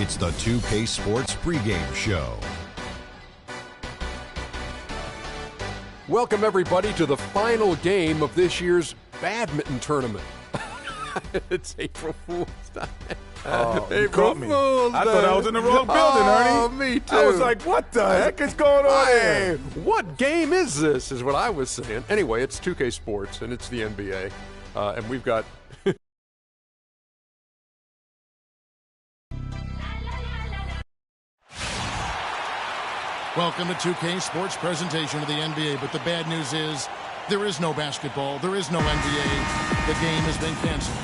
It's the 2K Sports pregame show. Welcome, everybody, to the final game of this year's badminton tournament. It's April Fool's Day. Oh, you April caught me. Fool's I thought Day. I was in the wrong building, Ernie. Oh, me too. I was like, what the heck is going on Hey, here? what game is this, is what I was saying. Anyway, it's 2K Sports, and it's the NBA. And we've got... Welcome to 2K Sports presentation of the NBA, but the bad news is there is no basketball, there is no NBA. The game has been canceled.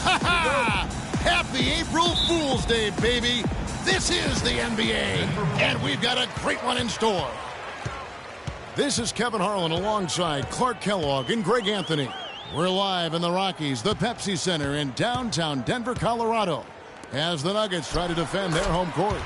Ha ha! Happy April Fool's Day, baby! This is the NBA, and we've got a great one in store. This is Kevin Harlan alongside Clark Kellogg and Greg Anthony. We're live in the Rockies, the Pepsi Center in downtown Denver, Colorado, as the Nuggets try to defend their home court.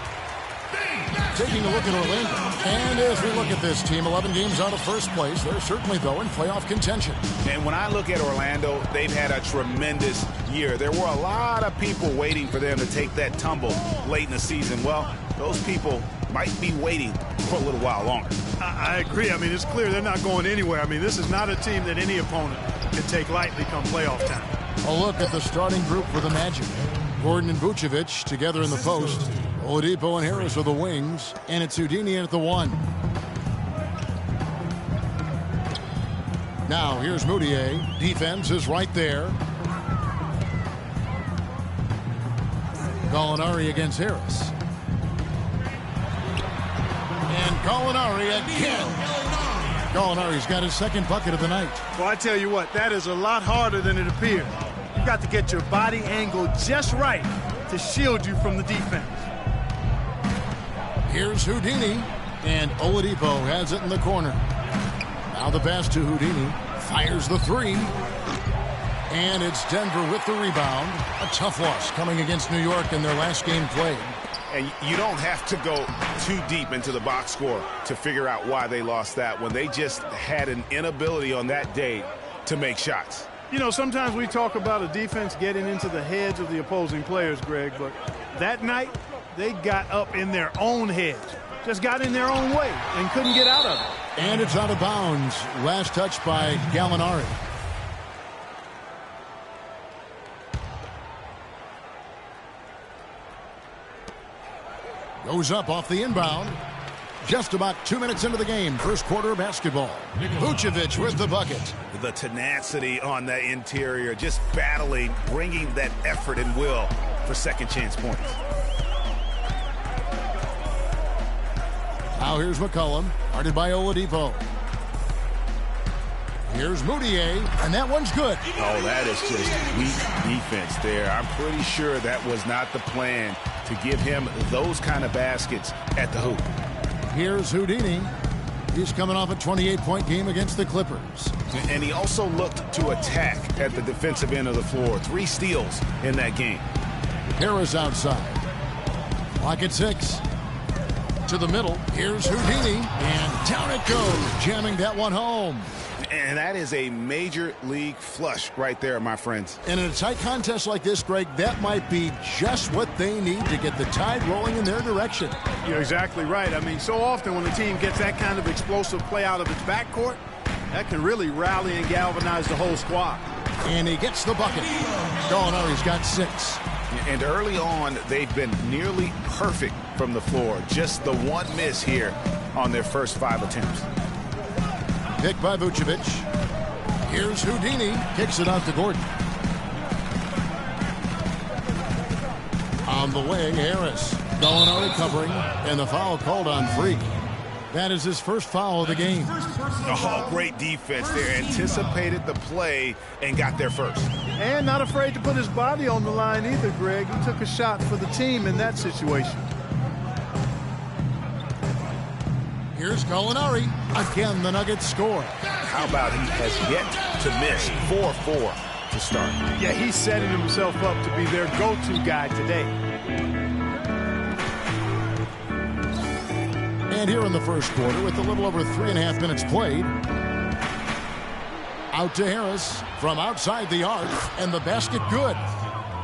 Taking a look at Orlando. And as we look at this team, 11 games out of first place. They're certainly, though, in playoff contention. And when I look at Orlando, they've had a tremendous year. There were a lot of people waiting for them to take that tumble late in the season. Well, those people might be waiting for a little while longer. I agree. I mean, it's clear they're not going anywhere. I mean, this is not a team that any opponent can take lightly come playoff time. A look at the starting group for the Magic. Gordon and Vucevic together in the post. Oladipo and Harris are the wings, and it's Houdini at the one. Now here's Moutier. Defense is right there. Gallinari against Harris. And Gallinari again. Gallinari's got his second bucket of the night. Well, I tell you what, that is a lot harder than it appears. You've got to get your body angle just right to shield you from the defense. Here's Houdini, and Oladipo has it in the corner. Now the pass to Houdini, fires the three, and it's Denver with the rebound. A tough loss coming against New York in their last game played. And you don't have to go too deep into the box score to figure out why they lost that when they just had an inability on that day to make shots. You know, sometimes we talk about a defense getting into the heads of the opposing players, Greg, but that night, they got up in their own heads, just got in their own way and couldn't get out of it. And it's out of bounds. Last touch by Gallinari. Goes up off the inbound. Just about 2 minutes into the game, first quarter of basketball. Vucevic with the bucket. The tenacity on the interior, just battling, bringing that effort and will for second chance points. Now here's McCollum, guarded by Oladipo. Here's Moutier, and that one's good. Oh, that is just weak defense there. I'm pretty sure that was not the plan to give him those kind of baskets at the hoop. Here's Houdini. He's coming off a 28-point game against the Clippers. And he also looked to attack at the defensive end of the floor. 3 steals in that game. Harris outside. Clock at 6. To the middle. Here's Houdini. And down it goes. Jamming that one home. And that is a major league flush right there, my friends. And in a tight contest like this, Greg, that might be just what they need to get the tide rolling in their direction. You're exactly right. I mean, so often when a team gets that kind of explosive play out of its backcourt, that can really rally and galvanize the whole squad. And he gets the bucket. Gallinari's got 6. And early on, they've been nearly perfect from the floor. Just the one miss here on their first 5 attempts. Pick by Vucevic. Here's Houdini. Kicks it out to Gordon. On the way, Harris. Gallinari covering, and the foul called on Freak. That is his first foul of the game. Oh, great defense there. Anticipated the play and got there first. And not afraid to put his body on the line either, Greg. He took a shot for the team in that situation. Here's Gallinari. Again, the Nuggets score. How about he has yet to miss 4-4 to start? Yeah, he's setting himself up to be their go-to guy today. And here in the first quarter, with a little over 3.5 minutes played, out to Harris from outside the arc, and the basket good.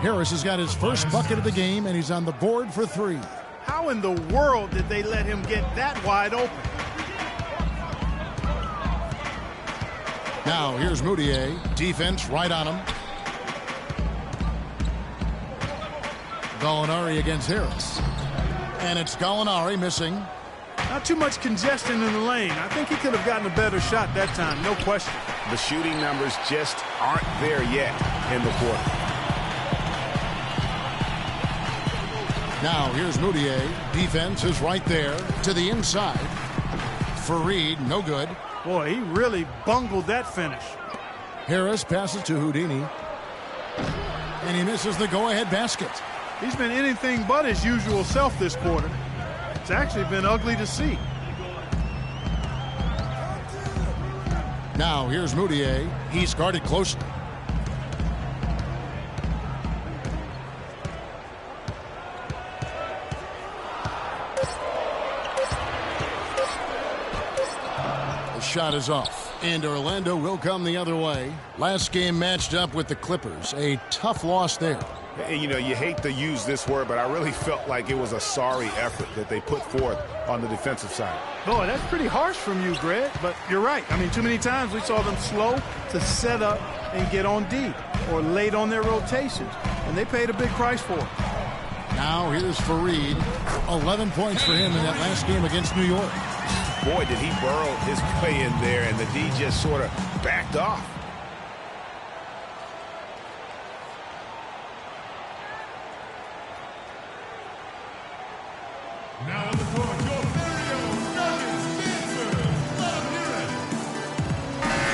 Harris has got his first bucket of the game, and he's on the board for 3. How in the world did they let him get that wide open? Now here's Moutier. Defense right on him. Gallinari against Harris. And it's Gallinari missing. Not too much congestion in the lane. I think he could have gotten a better shot that time, no question. The shooting numbers just aren't there yet in the quarter. Now here's Moutier. Defense is right there to the inside. Fareed, no good. Boy, he really bungled that finish. Harris passes to Houdini. And he misses the go-ahead basket. He's been anything but his usual self this quarter. It's actually been ugly to see. Now here's Moutier. He's guarded closely. The shot is off. And Orlando will come the other way. Last game matched up with the Clippers. A tough loss there. You know, you hate to use this word, but I really felt like it was a sorry effort that they put forth on the defensive side. Boy, that's pretty harsh from you, Greg, but you're right. I mean, too many times we saw them slow to set up and get on D or late on their rotations, and they paid a big price for it. Now here's Fareed. 11 points for him in that last game against New York. Boy, did he burrow his way in there, and the D just sort of backed off. Now on the court, your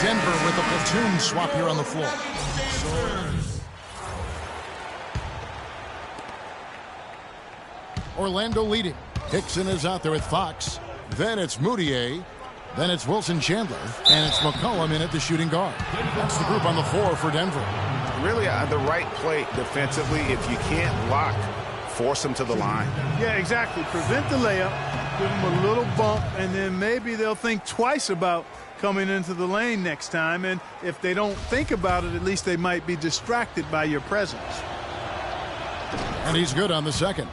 Denver with a platoon swap here on the floor. Orlando leading. Hickson is out there with Fox. Then it's Moutier. Then it's Wilson Chandler. And it's McCollum in at the shooting guard. That's the group on the floor for Denver. Really the right play defensively. If you can't block, force them to the line. Yeah, exactly. Prevent the layup. Give them a little bump, and then maybe they'll think twice about coming into the lane next time. And if they don't think about it, at least they might be distracted by your presence. And he's good on the second.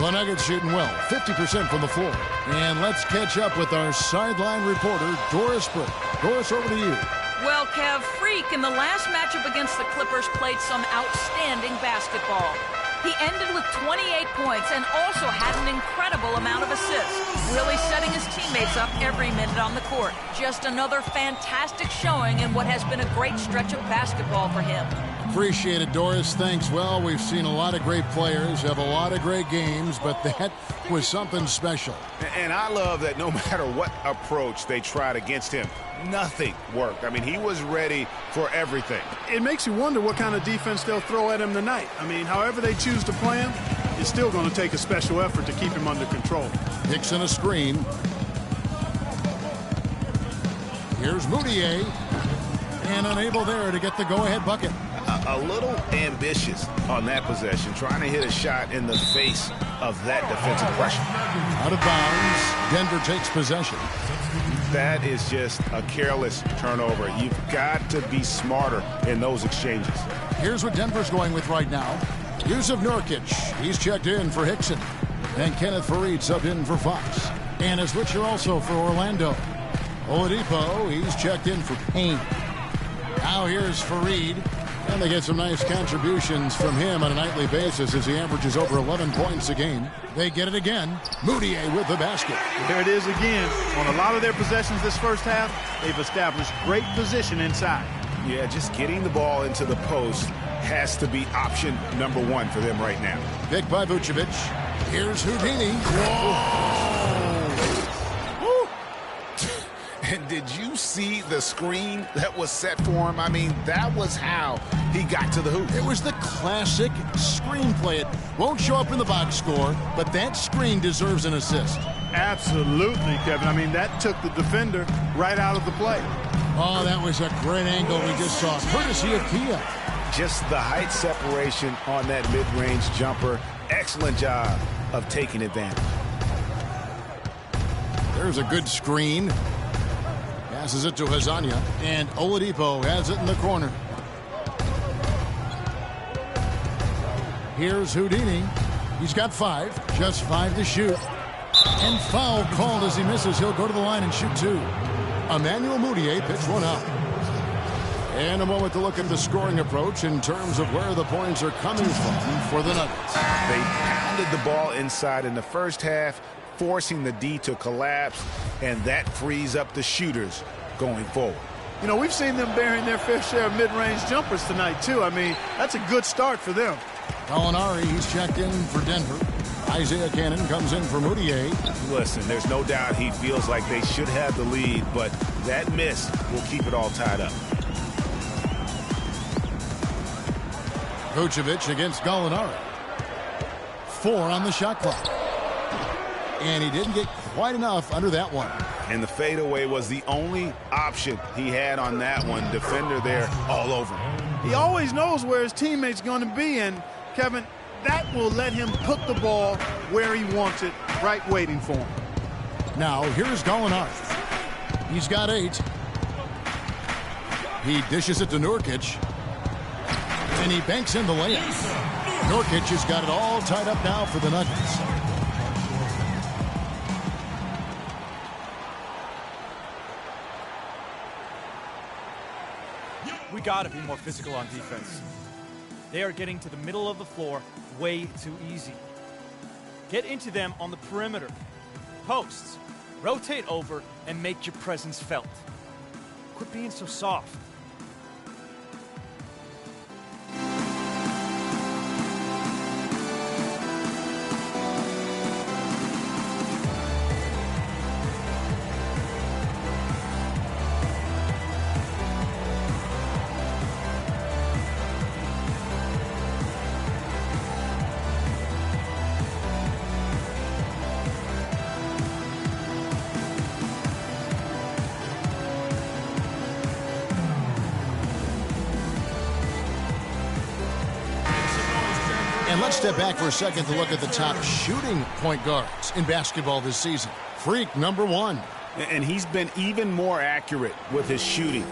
The Nuggets shooting well, 50% from the floor. And let's catch up with our sideline reporter, Doris Burke. Doris, over to you. Well, Kev, Freak in the last matchup against the Clippers played some outstanding basketball. He ended with 28 points and also had an incredible amount of assists, really setting his teammates up every minute on the court. Just another fantastic showing in what has been a great stretch of basketball for him. Appreciate it, Doris. Thanks. Well, we've seen a lot of great players have a lot of great games, but that was something special. And I love that no matter what approach they tried against him, nothing worked. I mean, he was ready for everything. It makes you wonder what kind of defense they'll throw at him tonight. I mean, however they choose to play him, it's still going to take a special effort to keep him under control. Hickson a screen. Here's Moutier. And unable there to get the go-ahead bucket. A little ambitious on that possession, trying to hit a shot in the face of that defensive pressure. Out of bounds. Denver takes possession. That is just a careless turnover. You've got to be smarter in those exchanges. Here's what Denver's going with right now. Yusuf Nurkic. He's checked in for Hickson. And Kenneth Fareed subbed in for Fox. And a switcher also for Orlando. Oladipo, he's checked in for Payne. Now here's Fareed. And they get some nice contributions from him on a nightly basis as he averages over 11 points a game. They get it again. Moutier with the basket. There it is again. On a lot of their possessions this first half, they've established great position inside. Yeah, just getting the ball into the post has to be option number one for them right now. Picked by Vucevic. Here's Houdini. Whoa! And did you see the screen that was set for him? I mean, that was how he got to the hoop. It was the classic screenplay. It won't show up in the box score, but that screen deserves an assist. Absolutely, Kevin. I mean, that took the defender right out of the play. Oh, that was a great angle we just saw, courtesy of Kia. Just the height separation on that mid-range jumper. Excellent job of taking advantage. There's a good screen. Passes it to Hazanya, and Oladipo has it in the corner. Here's Houdini. He's got 5, just 5 to shoot. And foul called as he misses. He'll go to the line and shoot 2. Emmanuel Mudiay picks one up. And a moment to look at the scoring approach in terms of where the points are coming from for the Nuggets. They pounded the ball inside in the first half, forcing the D to collapse, and that frees up the shooters going forward. You know, we've seen them bearing their fair share of mid-range jumpers tonight, too. I mean, that's a good start for them. Gallinari, he's checked in for Denver. Isaiah Cannon comes in for Mudiay. Listen, there's no doubt he feels like they should have the lead, but that miss will keep it all tied up. Vucevic against Gallinari. 4 on the shot clock. And he didn't get quite enough under that one. And the fadeaway was the only option he had on that one. Defender there all over him. He always knows where his teammate's going to be, and, Kevin, that will let him put the ball where he wants it, right waiting for him. Now, here's Gallinari. He's got 8. He dishes it to Nurkic. And he banks in the layup. Nurkic has got it all tied up now for the Nuggets. We got to be more physical on defense. They are getting to the middle of the floor way too easy. Get into them on the perimeter. Posts. Rotate over and make your presence felt. Quit being so soft. And let's step back for a second to look at the top shooting point guards in basketball this season. Freak number 1. And he's been even more accurate with his shooting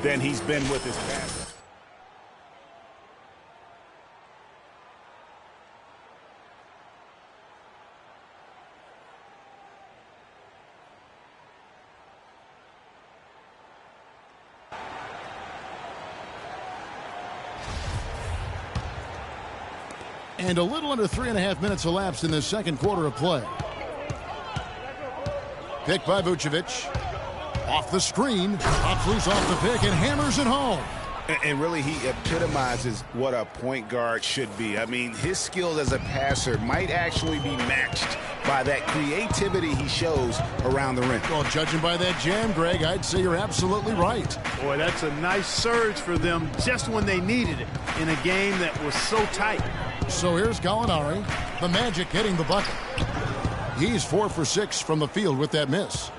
than he's been with his passing. And a little under 3.5 minutes elapsed in the second quarter of play. Pick by Vucevic. Off the screen. Pops loose off the pick and hammers it home. And really, he epitomizes what a point guard should be. I mean, his skills as a passer might actually be matched by that creativity he shows around the rim. Well, judging by that jam, Greg, I'd say you're absolutely right. Boy, that's a nice surge for them just when they needed it in a game that was so tight. So here's Gallinari, the Magic hitting the bucket. He's 4 for 6 from the field with that miss.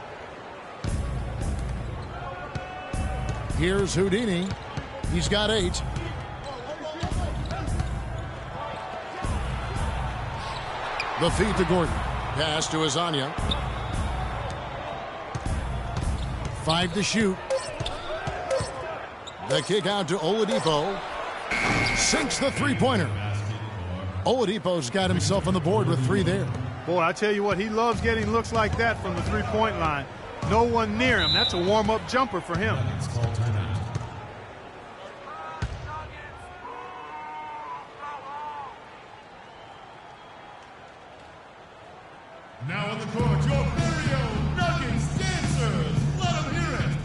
Here's Houdini. He's got 8. The feed to Gordon. Pass to Azania. 5 to shoot. The kick out to Oladipo. Sinks the three-pointer. Oladipo's got himself on the board with 3 there. Boy, I tell you what, he loves getting looks like that from the three-point line. No one near him. That's a warm-up jumper for him. Now on the court, your Burial Nuggets dancers. Let them hear it.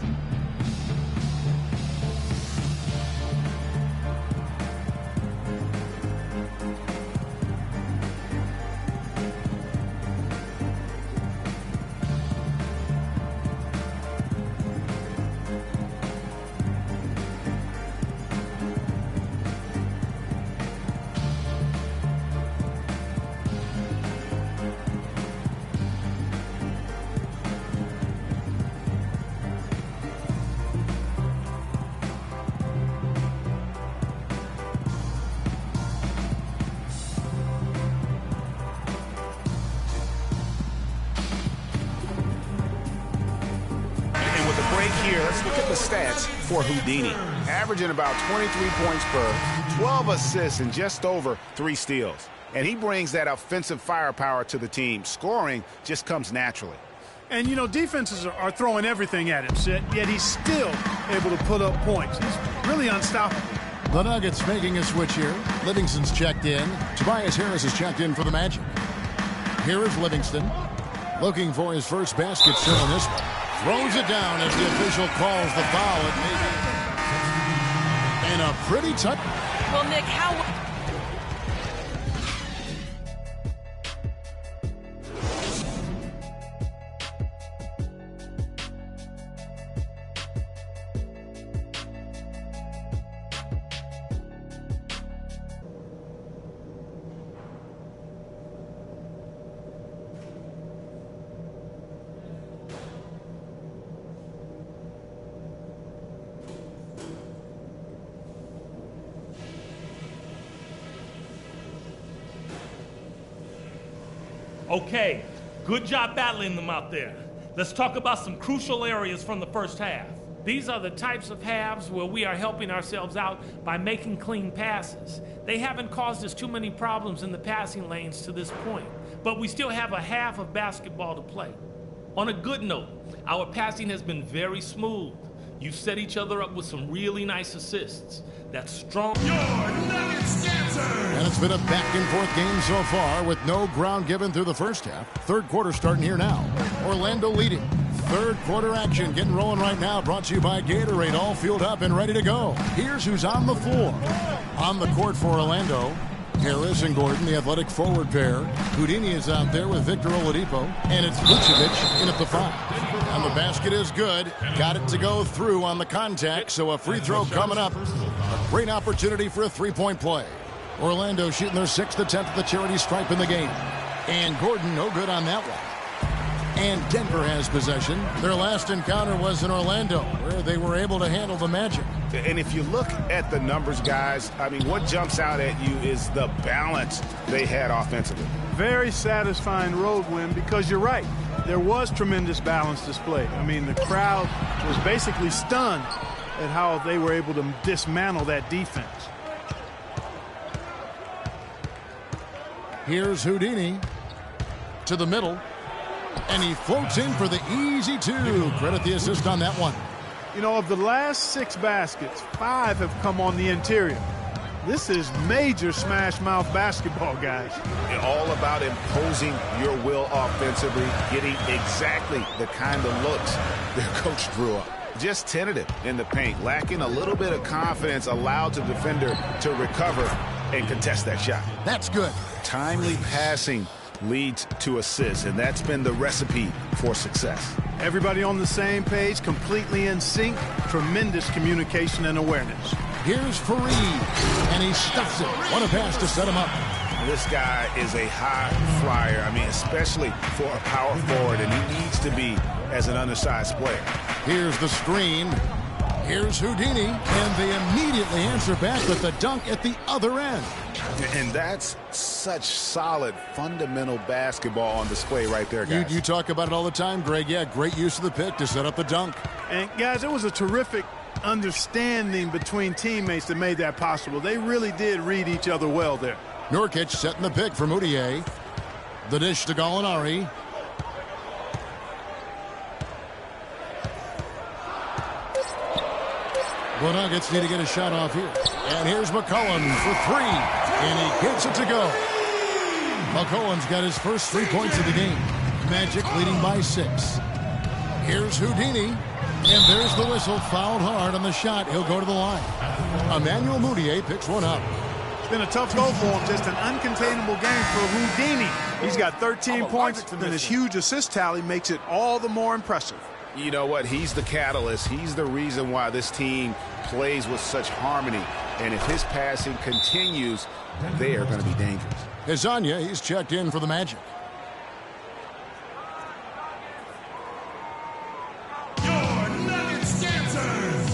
Here, let's look at the stats for Houdini. averaging about 23 points per 12 assists and just over 3 steals. And he brings that offensive firepower to the team. Scoring just comes naturally. And, you know, defenses are throwing everything at him, Sid, yet he's still able to put up points. He's really unstoppable. The Nuggets making a switch here. Livingston's checked in. Tobias Harris is checked in for the Magic. Here is Livingston, looking for his first basket still in this one. Throws it down as the official calls the foul. It may be in a pretty tight. Well, Nick, how... Okay, good job battling them out there. Let's talk about some crucial areas from the first half. These are the types of halves where we are helping ourselves out by making clean passes. They haven't caused us too many problems in the passing lanes to this point, but we still have a half of basketball to play. On a good note, our passing has been very smooth. You've set each other up with some really nice assists. That's strong. And it's been a back-and-forth game so far with no ground given through the first half. Third quarter starting here now. Orlando leading. Third quarter action getting rolling right now. Brought to you by Gatorade. All fueled up and ready to go. Here's who's on the floor. On the court for Orlando, Harris and Gordon, the athletic forward pair. Houdini is out there with Victor Oladipo. And it's Vucevic in at the 5. And the basket is good. Got it to go through on the contact, so a free throw coming up. A great opportunity for a three-point play. Orlando shooting their 6th attempt at the charity stripe in the game. And Gordon no good on that one. And Denver has possession. Their last encounter was in Orlando, where they were able to handle the Magic. And if you look at the numbers, guys, I mean, what jumps out at you is the balance they had offensively. Very satisfying road win because you're right. There was tremendous balance displayed. I mean, the crowd was basically stunned at how they were able to dismantle that defense. Here's Houdini to the middle, and he floats in for the easy 2. Credit the assist on that one. You know, of the last 6 baskets, 5 have come on the interior. This is major smash mouth basketball, guys. All about imposing your will offensively, getting exactly the kind of looks their coach drew up. Just tentative in the paint, lacking a little bit of confidence, allowed the defender to recover and contest that shot. That's good. Timely passing leads to assists, and that's been the recipe for success. Everybody on the same page, completely in sync, tremendous communication and awareness. Here's Fareed, and he stuffs it. What a pass to set him up. This guy is a high flyer, I mean, especially for a power forward, and he needs to be as an undersized player. Here's the screen. Here's Houdini, and they immediately answer back with the dunk at the other end. And that's such solid, fundamental basketball on display right there, guys. You talk about it all the time, Greg. Yeah, great use of the pick to set up the dunk. And, guys, it was a terrific understanding between teammates that made that possible. They really did read each other well there. Nurkic setting the pick for Moutier. The dish to Gallinari. The Nuggets need to get a shot off here. And here's McCollum for 3. And he gets it to go. McCollum's got his first 3 points of the game. Magic leading by 6. Here's Houdini. And there's the whistle. Fouled hard on the shot. He'll go to the line. Emmanuel Moutier picks one up. It's been a tough go for him. Just an uncontainable game for Houdini. He's got 13 points, and his huge assist tally makes it all the more impressive. You know what? He's the catalyst. He's the reason why this team plays with such harmony. And if his passing continues, they are going to be dangerous. Hezonja, he's checked in for the Magic. Your Nuggets dancers.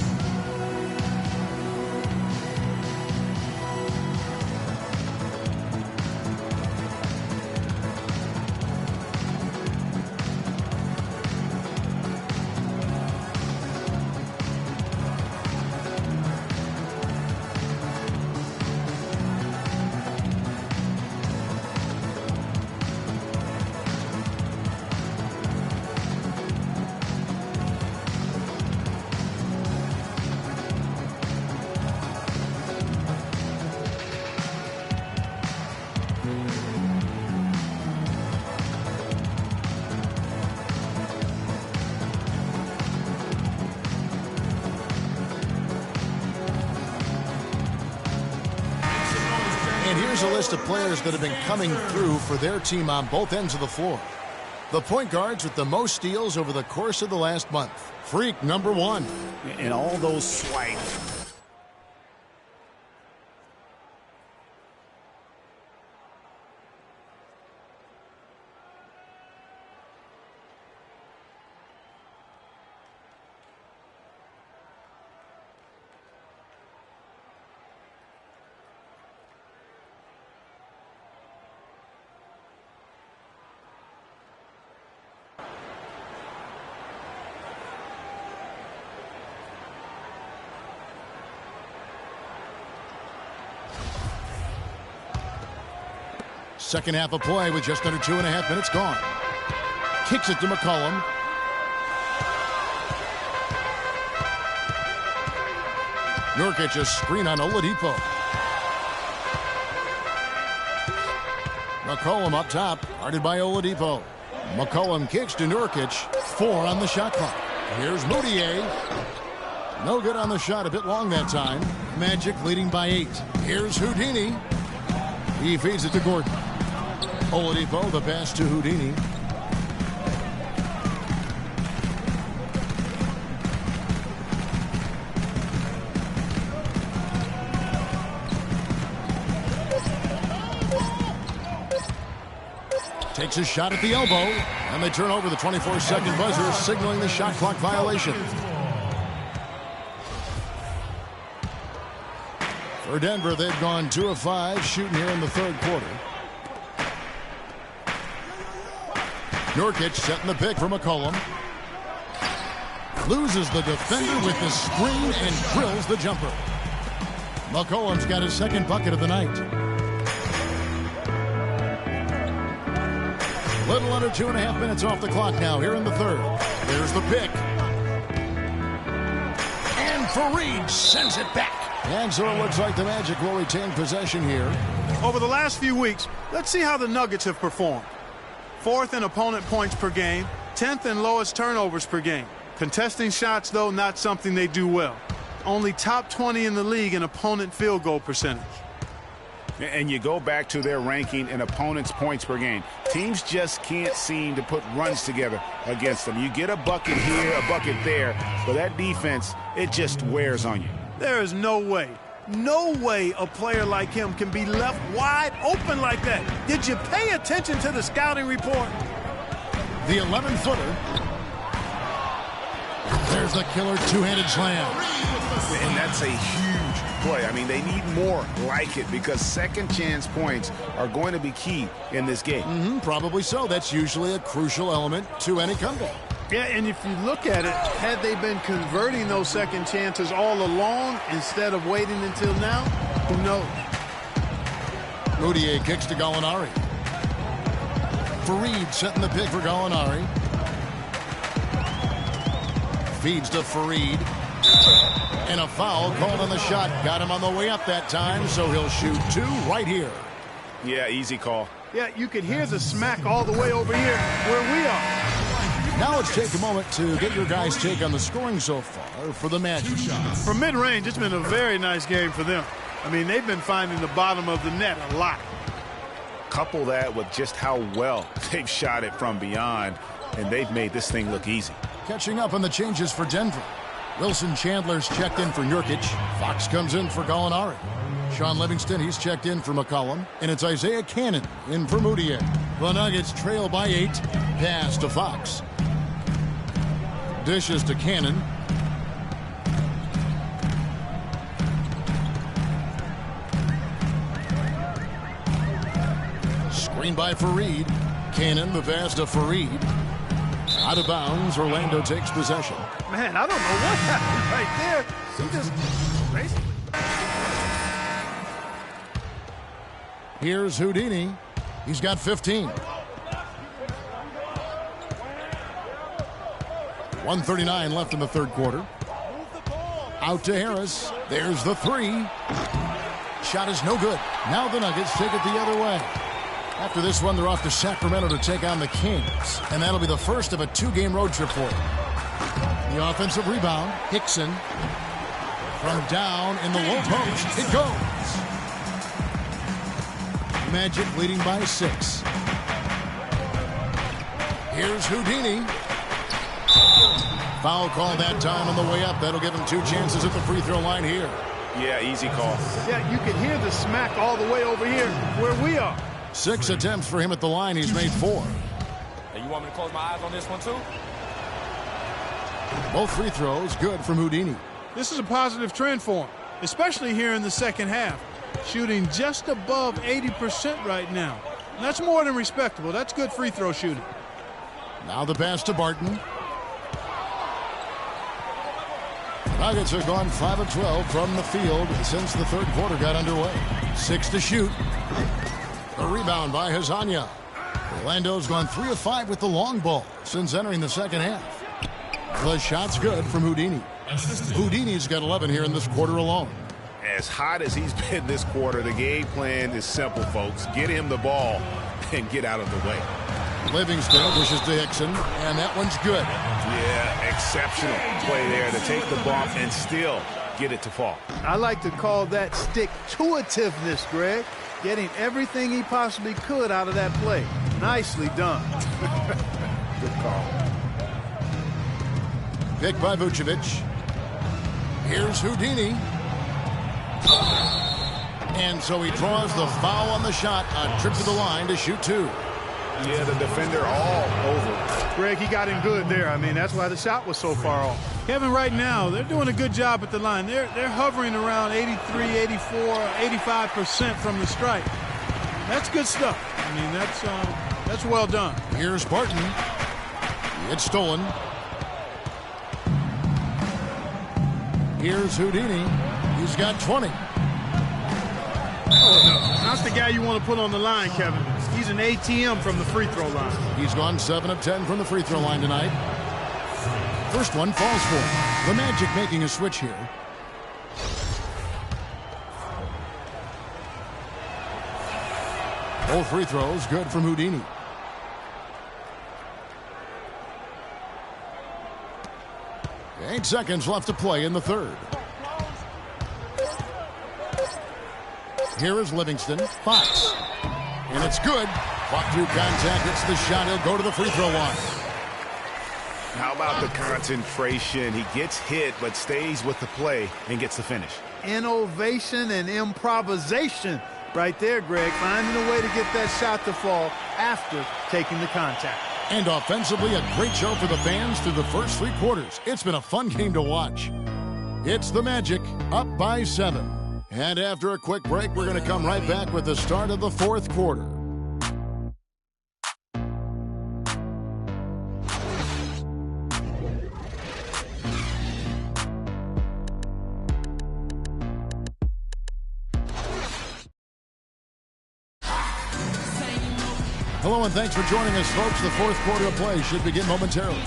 And here's a list of players that have been coming through for their team on both ends of the floor. The point guards with the most steals over the course of the last month. Freak number 1. And all those swipes. Second half of play with just under 2.5 minutes gone. Kicks it to McCollum. Nurkic a screen on Oladipo. McCollum up top, guarded by Oladipo. McCollum kicks to Nurkic. 4 on the shot clock. Here's Moutier. No good on the shot, a bit long that time. Magic leading by 8. Here's Houdini. He feeds it to Gordon. Oladipo, the pass to Houdini. Takes a shot at the elbow, and they turn over the 24-second buzzer, signaling the shot clock violation. For Denver, they've gone 2 of 5 shooting here in the third quarter. Nurkic setting the pick for McCollum. Loses the defender with the screen and drills the jumper. McCollum's got his second bucket of the night. Little under 2.5 minutes off the clock now here in the third. There's the pick. And Fareed sends it back. And so it looks like the Magic will retain possession here. Over the last few weeks, let's see how the Nuggets have performed. 4th in opponent points per game, 10th in lowest turnovers per game. Contesting shots, though, not something they do well. Only top 20 in the league in opponent field goal percentage. And you go back to their ranking in opponents' points per game. Teams just can't seem to put runs together against them. You get a bucket here, a bucket there, but that defense, it just wears on you. There is no way a player like him can be left wide open like that. Did you pay attention to the scouting report? The 11-footer. There's the killer two-handed slam. And that's a huge play. I mean, they need more like it because second chance points are going to be key in this game. Probably so. That's usually a crucial element to any comeback. Yeah, and if you look at it, had they been converting those second chances all along instead of waiting until now, who knows? Moutier kicks to Gallinari. Fareed setting the pick for Gallinari. Feeds to Fareed. And a foul called on the shot. Got him on the way up that time, so he'll shoot 2 right here. Yeah, easy call. Yeah, you could hear the smack all the way over here where we are. Now let's take a moment to get your guys' take on the scoring so far for the Magic. For mid-range, it's been a very nice game for them. I mean, they've been finding the bottom of the net a lot. Couple that with just how well they've shot it from beyond, and they've made this thing look easy. Catching up on the changes for Denver. Wilson Chandler's checked in for Nurkic. Fox comes in for Gallinari. Sean Livingston, he's checked in for McCollum. And it's Isaiah Cannon in for Moutier. The Nuggets trail by 8. Pass to Fox. Dishes to Cannon. Screen by Fareed. Cannon, the pass to Fareed. Out of bounds, Orlando takes possession. Man, I don't know what happened right there. He just basically. Here's Houdini. He's got 15. 1:39 left in the third quarter. Out to Harris. There's the 3. Shot is no good. Now the Nuggets take it the other way. After this one, they're off to Sacramento to take on the Kings. And that'll be the first of a 2-game road trip for them. The offensive rebound. Hickson. From down in the low post. It goes. Magic leading by 6. Here's Houdini. Foul call that time on the way up. That'll give him 2 chances at the free throw line here. Yeah, easy call. Yeah, you can hear the smack all the way over here where we are. 6 attempts for him at the line. He's made 4. Hey, you want me to close my eyes on this one too? Both free throws good from Houdini. This is a positive trend for him, especially here in the second half. Shooting just above 80% right now. And that's more than respectable. That's good free throw shooting. Now the pass to Barton. Nuggets have gone 5 of 12 from the field since the third quarter got underway. 6 to shoot. A rebound by Hazanya. Orlando's gone 3 of 5 with the long ball since entering the second half. The shot's good from Houdini. Houdini's got 11 here in this quarter alone. As hot as he's been this quarter, the game plan is simple, folks. Get him the ball and get out of the way. Livingston pushes to Hickson, and that one's good. Yeah, exceptional play there to take the bump and still get it to fall. I like to call that stick-to-itiveness, Greg. Getting everything he possibly could out of that play. Nicely done. Good call. Picked by Vucevic. Here's Houdini. And so he draws the foul on the shot. A trip to the line to shoot 2. Yeah, the defender all over. Greg, he got in good there. I mean, that's why the shot was so far off. Kevin, right now, they're doing a good job at the line. They're hovering around 83, 84, 85% from the stripe. That's good stuff. I mean, that's well done. Here's Barton. It's stolen. Here's Houdini. He's got 20. That's the guy you want to put on the line, Kevin. He's an ATM from the free throw line. He's gone 7 of 10 from the free throw line tonight. First one falls for him. The Magic making a switch here. Both free throws good from Houdini. Eight seconds left to play in the third. Here is Livingston. Fox. And it's good. Fought through contact. It's the shot. He'll go to the free throw line. How about the concentration? He gets hit, but stays with the play and gets the finish. Innovation and improvisation right there, Greg. Finding a way to get that shot to fall after taking the contact. And offensively, a great show for the fans through the first 3 quarters. It's been a fun game to watch. It's the Magic up by 7. And after a quick break, we're going to come right back with the start of the fourth quarter. Hello and thanks for joining us, folks. The fourth quarter of play should begin momentarily.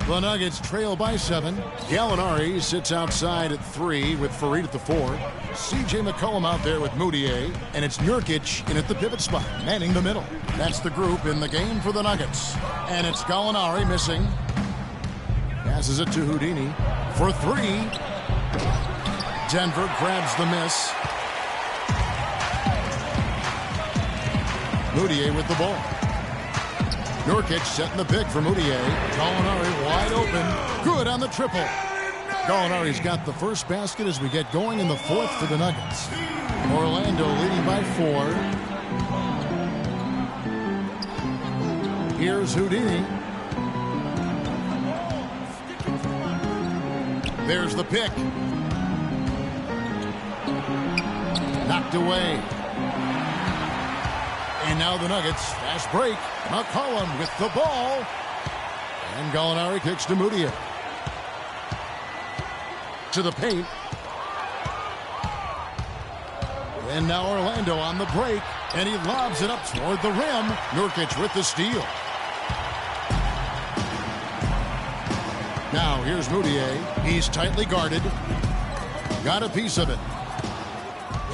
The Nuggets trail by 7. Gallinari sits outside at 3 with Farid at the 4. C.J. McCollum out there with Moutier. And it's Nurkic in at the pivot spot, manning the middle. That's the group in the game for the Nuggets. And it's Gallinari missing. Passes it to Houdini for 3. Denver grabs the miss. Moutier with the ball. Nurkic setting the pick for Moutier. Gallinari wide open. Good on the triple. Gallinari's got the first basket as we get going in the fourth for the Nuggets. Orlando leading by 4. Here's Houdini. There's the pick. Knocked away. And now the Nuggets. Fast break. McCollum with the ball. And Gallinari kicks to Moutier. To the paint. And now Orlando on the break. And he lobs it up toward the rim. Nurkic with the steal. Now here's Moutier. He's tightly guarded. Got a piece of it.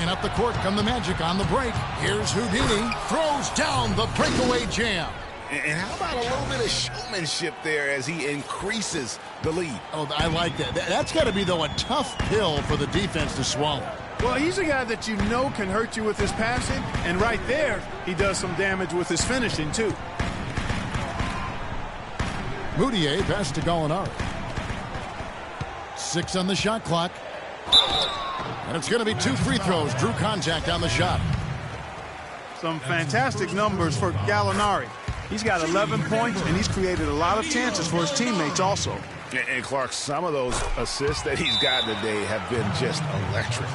And up the court come the Magic on the break. Here's Houdini. Throws down the breakaway jam. And how about a little bit of showmanship there as he increases the lead? Oh, I like that. That's got to be, though, a tough pill for the defense to swallow. Well, he's a guy that you know can hurt you with his passing. And right there, he does some damage with his finishing, too. Moutier pass to Gallinari. 6 on the shot clock. And it's going to be 2 free throws. Drew contact on the shot. Some fantastic numbers for Gallinari. He's got 11 points, and he's created a lot of chances for his teammates also. And Clark, some of those assists that he's gotten today have been just electric.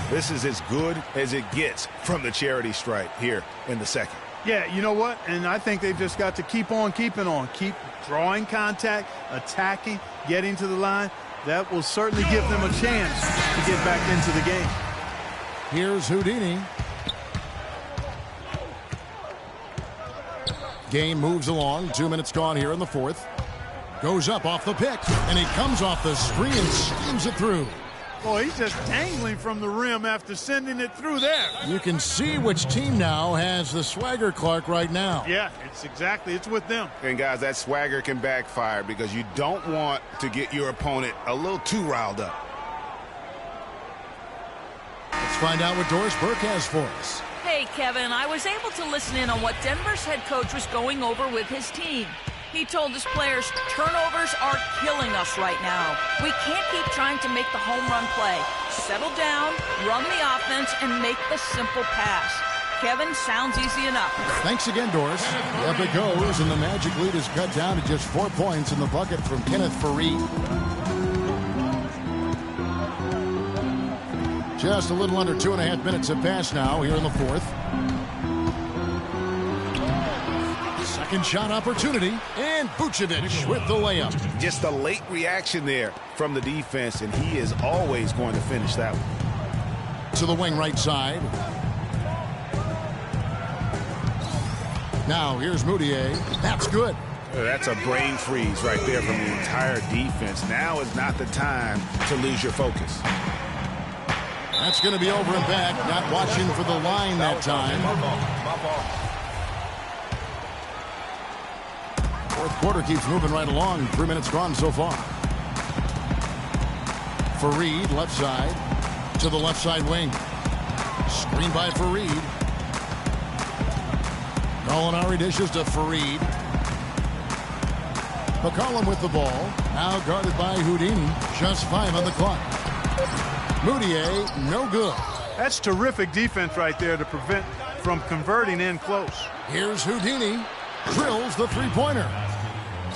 This is as good as it gets from the charity stripe here in the second. Yeah, you know what? And I think they've just got to keep on keeping on. Keep drawing contact, attacking, getting to the line. That will certainly give them a chance to get back into the game. Here's Houdini. Game moves along. 2 minutes gone here in the fourth. Goes up off the pick, and he comes off the screen and slams it through. Boy, he's just dangling from the rim after sending it through there. You can see which team now has the swagger, Clark, right now. Yeah, it's with them. And, guys, that swagger can backfire because you don't want to get your opponent a little too riled up. Let's find out what Doris Burke has for us. Hey, Kevin, I was able to listen in on what Denver's head coach was going over with his team. He told his players, turnovers are killing us right now. We can't keep trying to make the home run play. Settle down, run the offense, and make the simple pass. Kevin, sounds easy enough. Thanks again, Doris. Up it goes, and the Magic lead is cut down to just 4 points in the bucket from Kenneth Fareed. Just a little under 2.5 minutes have passed now here in the fourth. Second shot opportunity, and Vucevic with the layup. Just a late reaction there from the defense, and he is always going to finish that one. To the wing right side. Now here's Moutier. That's good. That's a brain freeze right there from the entire defense. Now is not the time to lose your focus. That's going to be over and back. Not watching for the line that time. Fourth quarter keeps moving right along. 3 minutes gone so far. Fareed, left side. To the left side wing. Screen by Fareed. Gallinari dishes to Fareed. McCollum with the ball. Now guarded by Houdini. Just 5 on the clock. Moutier, no good. That's terrific defense right there to prevent from converting in close. Here's Houdini. Drills the three-pointer.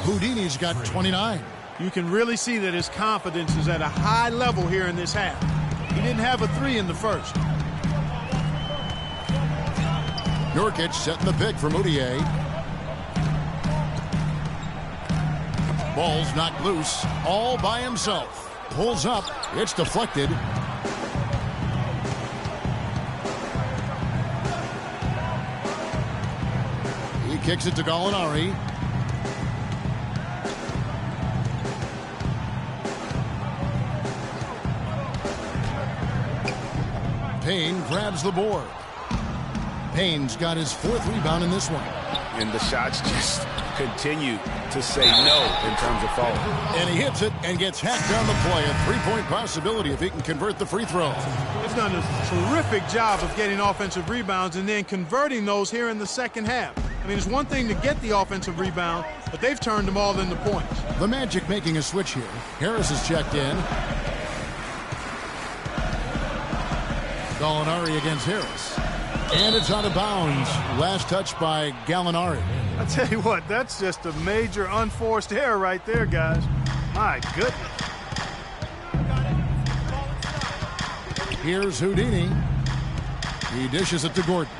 Houdini's got 29. You can really see that his confidence is at a high level here in this half. He didn't have a 3 in the first. Nurkic setting the pick for Moutier. Ball's knocked loose all by himself. Pulls up. It's deflected. He kicks it to Gallinari. Payne grabs the board. Payne's got his 4th rebound in this one. And the shots just continue to say no in terms of falling. And he hits it and gets hacked down the play. A 3-point possibility if he can convert the free throw. He's done a terrific job of getting offensive rebounds and then converting those here in the second half. I mean, it's one thing to get the offensive rebound, but they've turned them all into points. The Magic making a switch here. Harris is checked in. Gallinari against Harris. And it's out of bounds. Last touch by Gallinari. I tell you what, that's just a major unforced error right there, guys. My goodness. Here's Houdini. He dishes it to Gordon.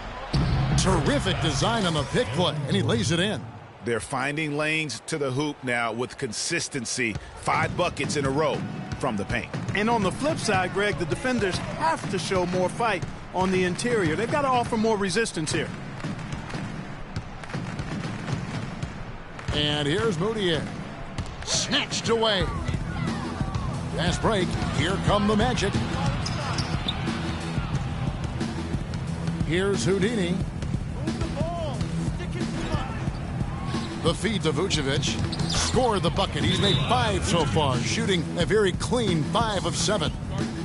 Terrific design on the pick play, and he lays it in. They're finding lanes to the hoop now with consistency. 5 buckets in a row from the paint. And on the flip side, Greg, the defenders have to show more fight on the interior. They've got to offer more resistance here. And here's Moutier. Snatched away. Fast break. Here come the Magic. Here's Houdini. The feed to Vucevic. Scored the bucket. He's made 5 so far, shooting a very clean 5 of 7.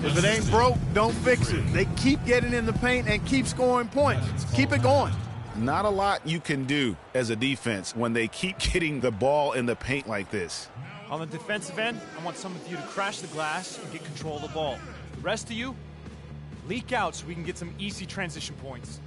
If it ain't broke, don't fix it. They keep getting in the paint and keep scoring points. Keep it going. Not a lot you can do as a defense when they keep getting the ball in the paint like this. On the defensive end, I want some of you to crash the glass and get control of the ball. The rest of you, leak out so we can get some easy transition points.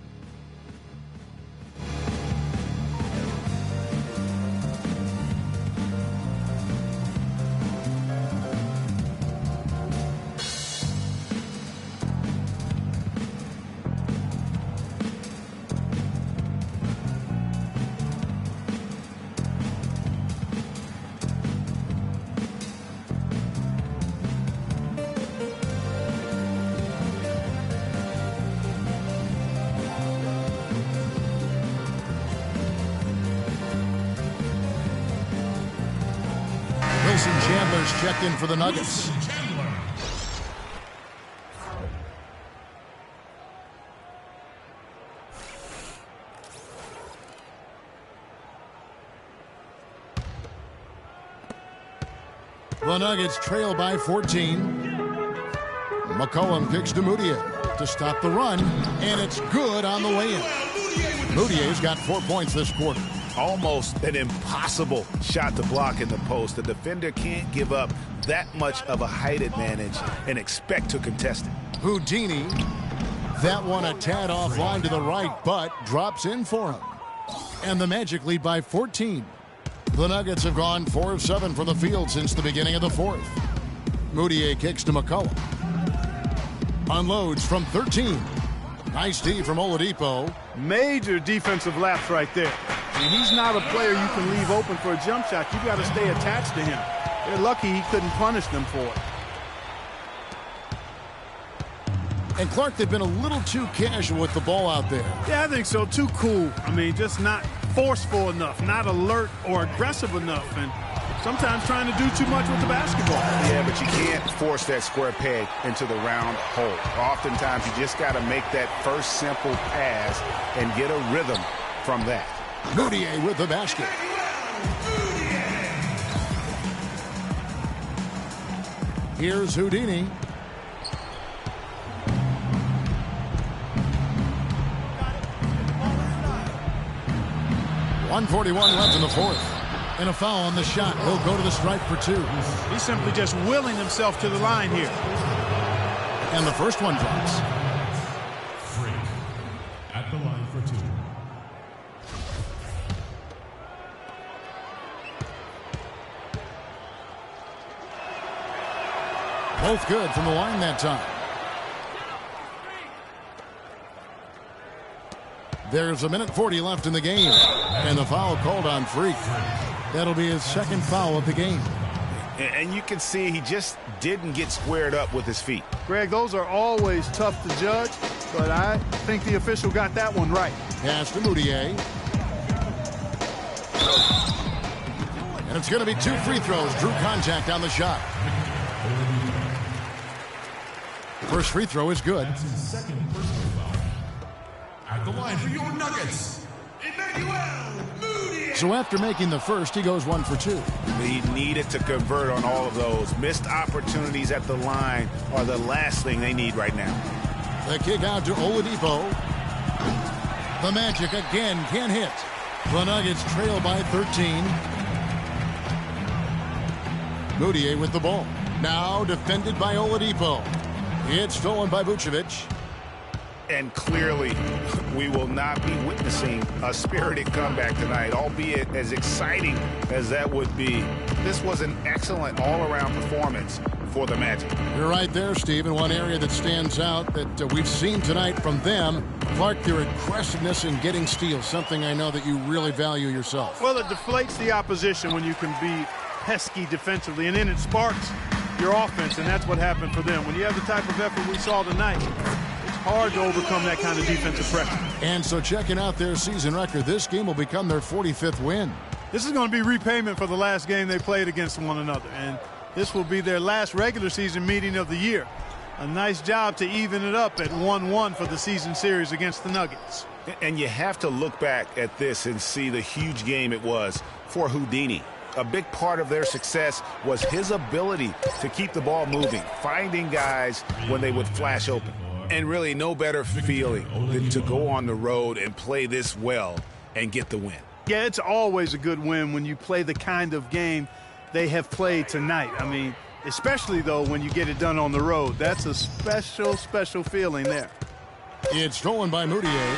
Chandler's checked in for the Nuggets. The Nuggets trail by 14. McCollum kicks to Moutier to stop the run, and it's good on the way in. Moutier's got 4 points this quarter. Almost an impossible shot to block in the post. The defender can't give up that much of a height advantage and expect to contest it. Houdini, that one a tad offline to the right, but drops in for him. And the Magic lead by 14. The Nuggets have gone 4 of 7 from the field since the beginning of the 4th. Moutier kicks to McCollum. Unloads from 13. Nice D from Oladipo. Major defensive lapse right there. And he's not a player you can leave open for a jump shot. You've got to stay attached to him. They're lucky he couldn't punish them for it. And Clark, they've been a little too casual with the ball out there. Yeah, I think so. Too cool. I mean, just not forceful enough, not alert or aggressive enough, and sometimes trying to do too much with the basketball. Yeah, but you can't force that square peg into the round hole. Oftentimes, you just got to make that first simple pass and get a rhythm from that. Moutier with the basket. Here's Houdini. .141 left in the 4th. And a foul on the shot. He'll go to the stripe for 2. He's simply just willing himself to the line here. And the first one drops. Freak at the line for 2. Both good from the line that time. There's 1:40 left in the game. And the foul called on Freak. That'll be his second foul of the game. And you can see he just didn't get squared up with his feet. Greg, those are always tough to judge, but I think the official got that one right. Pass to Moutier. And it's going to be 2 free throws. Drew contact on the shot. First free throw is good. That's his second personal foul. At the line for your Nuggets, So after making the first, he goes 1 for 2. He needed to convert on all of those. Missed opportunities at the line are the last thing they need right now. The kick out to Oladipo. The Magic again can't hit. The Nuggets trail by 13. Moutier with the ball. Now defended by Oladipo. It's stolen by Vucevic. And clearly, we will not be witnessing a spirited comeback tonight, albeit as exciting as that would be. This was an excellent all-around performance for the Magic. You're right there, Steve. And one area that stands out that we've seen tonight from them, Clark, their aggressiveness in getting steals, something I know that you really value yourself. Well, it deflates the opposition when you can be pesky defensively, and then it sparks your offense, and that's what happened for them. When you have the type of effort we saw tonight, it's hard to overcome that kind of defensive pressure. And so checking out their season record, this game will become their 45th win. This is going to be repayment for the last game they played against one another, and this will be their last regular season meeting of the year. A nice job to even it up at 1-1 for the season series against the Nuggets. And you have to look back at this and see the huge game it was for Houdini. A big part of their success was his ability to keep the ball moving, finding guys when they would flash open. And really no better feeling than to go on the road and play this well and get the win. Yeah, it's always a good win when you play the kind of game they have played tonight. I mean, especially, though, when you get it done on the road. That's a special, special feeling there. It's stolen by Moutier.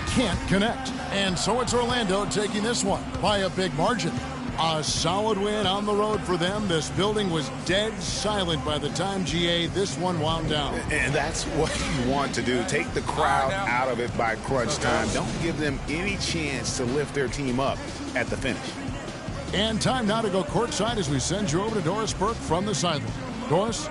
Can't connect. And so it's Orlando taking this one by a big margin. A solid win on the road for them. This building was dead silent by the time this one wound down. And that's what you want to do. Take the crowd out of it by crunch time. Don't give them any chance to lift their team up at the finish. And time now to go courtside as we send you over to Doris Burke from the sideline. Doris?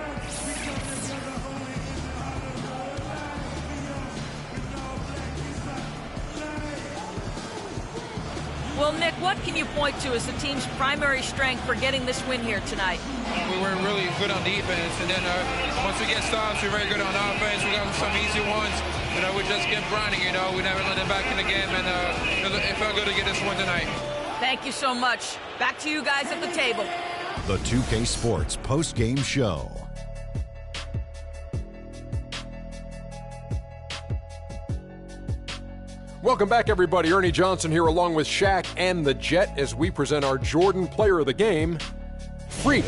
Well, Nick, what can you point to as the team's primary strength for getting this win here tonight? We were really good on defense, and then once we get stops, we're very good on offense. We got some easy ones. We just kept grinding, We never let them back in the game, and it felt good to get this one tonight. Thank you so much. Back to you guys at the table. The 2K Sports post-game show. Welcome back, everybody. Ernie Johnson here along with Shaq and the Jet as we present our Jordan Player of the Game, Freak.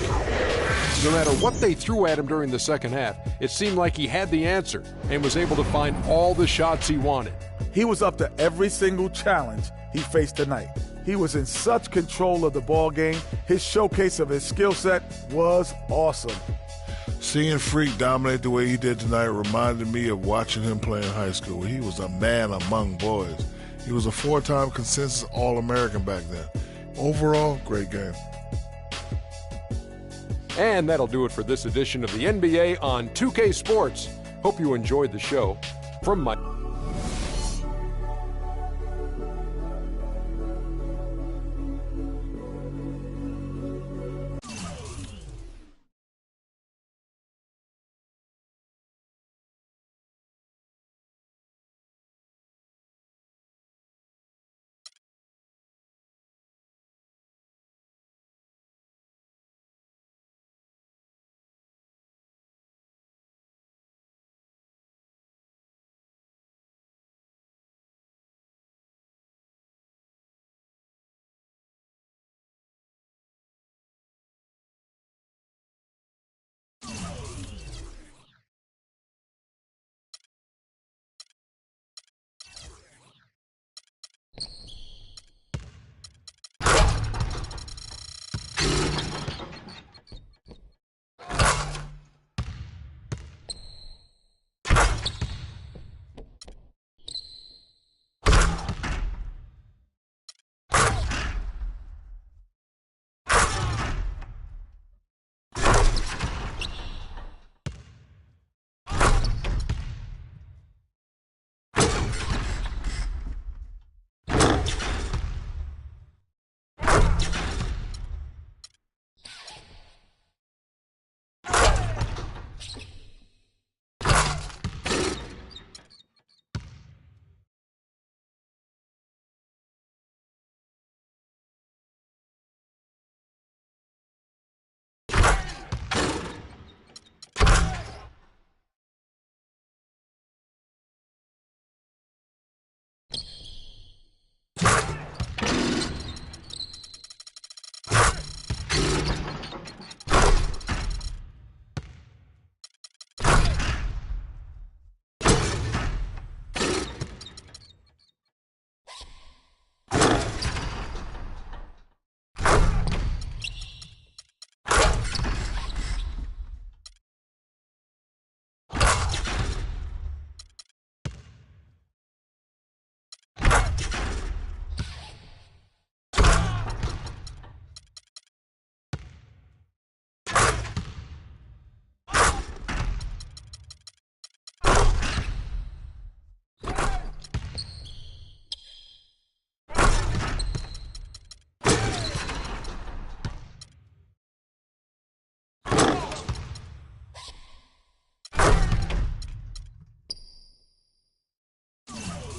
No matter what they threw at him during the second half, it seemed like he had the answer and was able to find all the shots he wanted. He was up to every single challenge he faced tonight. He was in such control of the ball game. His showcase of his skill set was awesome. Seeing Freak dominate the way he did tonight reminded me of watching him play in high school. He was a man among boys. He was a 4-time consensus All-American back then. Overall, great game. And that'll do it for this edition of the NBA on 2K Sports. Hope you enjoyed the show. From my...